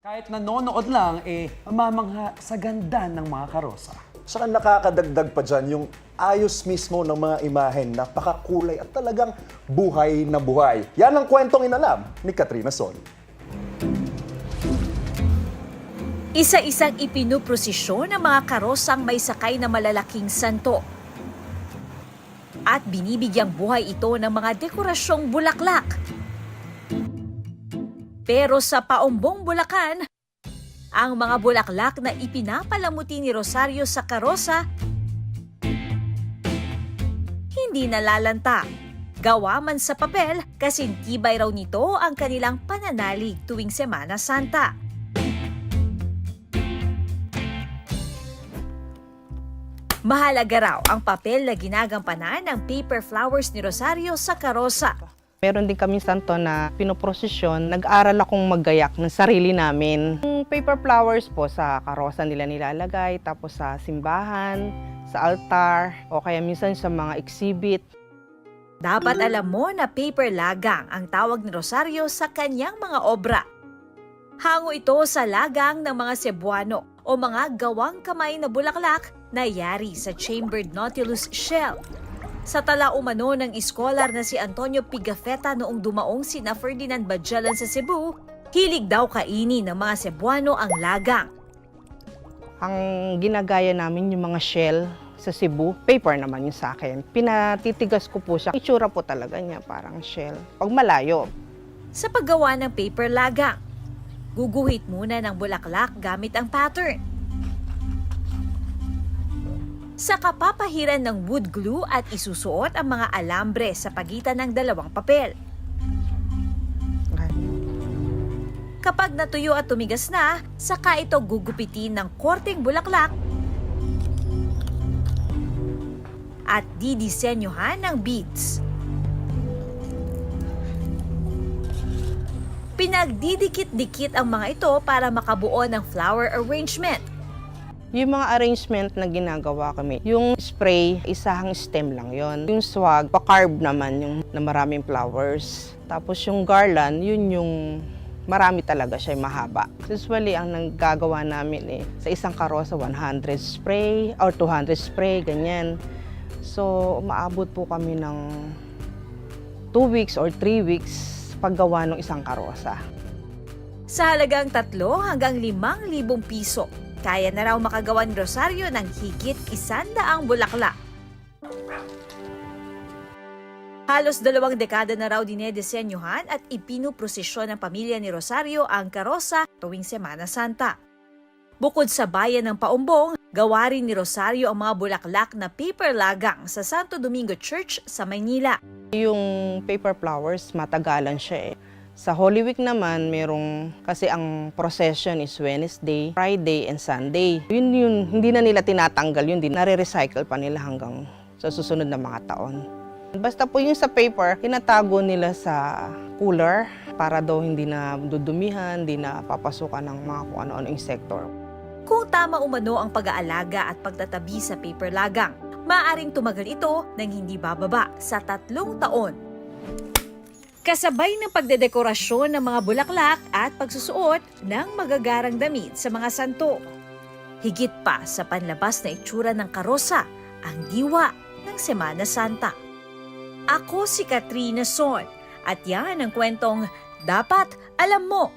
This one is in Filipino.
Kahit nanonood lang, mamangha sa ganda ng mga karosa. Saka nakakadagdag pa dyan yung ayos mismo ng mga imahen, napakakulay at talagang buhay na buhay. Yan ang kwentong inalam ni Katrina Son. Isa-isang ipinuprosisyon ng mga karosang may sakay na malalaking santo. At binibigyang buhay ito ng mga dekorasyong bulaklak. Pero sa Paumbong, Bulacan, ang mga bulaklak na ipinapalamuti ni Rosario sa karosa, hindi nalalanta. Gawa man sa papel, kasintibay raw nito ang kanilang pananalig tuwing Semana Santa. Mahalaga raw ang papel na ginagampanan ng paper flowers ni Rosario sa karosa. Meron din kaming santo na pinoprosesyon. Nag-aral akong maggayak ng sarili namin. Yung paper flowers po sa karosa nila nilalagay, tapos sa simbahan, sa altar, o kaya minsan sa mga exhibit. Dapat alam mo na paper lagang ang tawag ni Rosario sa kanyang mga obra. Hango ito sa lagang ng mga Cebuano o mga gawang kamay na bulaklak na yari sa chambered nautilus shell. Sa tala umano ng iskolar na si Antonio Pigafetta noong dumaong sina Ferdinand Badjalan sa Cebu, hilig daw kainin ng mga Cebuano ang lagang. Ang ginagaya namin yung mga shell sa Cebu, paper naman yung sa akin. Pinatitigas ko po siya. Itsura po talaga niya parang shell. Pag malayo. Sa paggawa ng paper lagang, guguhit muna ng bulaklak gamit ang pattern. Saka papahiran ng wood glue at isusuot ang mga alambre sa pagitan ng dalawang papel. Kapag natuyo at tumigas na, saka ito gugupitin ng korteng bulaklak at didisenyohan ng beads. Pinagdidikit-dikit ang mga ito para makabuo ng flower arrangement. Yung mga arrangement na ginagawa kami, yung spray, isahang stem lang yon. Yung swag, pa-carve naman yung na maraming flowers. Tapos yung garland, yun yung marami talaga siya, mahaba. Usually, ang naggagawa namin sa isang karosa, 100 spray or 200 spray, ganyan. So, umaabot po kami ng 2 weeks or 3 weeks paggawa ng isang karosa. Sa halagang 3 hanggang 5,000 piso, kaya na raw makagawa ni Rosario ng higit 100 bulaklak. Halos 2 dekada na raw dinedesenyohan at ipinuprosesyon ng pamilya ni Rosario ang karosa tuwing Semana Santa. Bukod sa bayan ng Paumbong, gawa rin ni Rosario ang mga bulaklak na paper lagang sa Santo Domingo Church sa Maynila. Yung paper flowers, matagalan siya Sa Holy Week naman, kasi ang procession is Wednesday, Friday, and Sunday. Yun, hindi na nila tinatanggal yun, nare-recycle pa nila hanggang sa susunod na mga taon. Basta po yung sa paper, tinatago nila sa cooler para daw hindi na dudumihan, hindi na papasukan ng mga kung ano-ano insekto. Kung tama umano ang pag-aalaga at pagtatabi sa paper lagang, maaaring tumagal ito ng hindi bababa sa 3 taon. Kasabay ng pagdedekorasyon ng mga bulaklak at pagsusuot ng magagarang damit sa mga santo. Higit pa sa panlabas na itsura ng karosa, ang diwa ng Semana Santa. Ako si Katrina Son at yan ang kwentong dapat alam mo.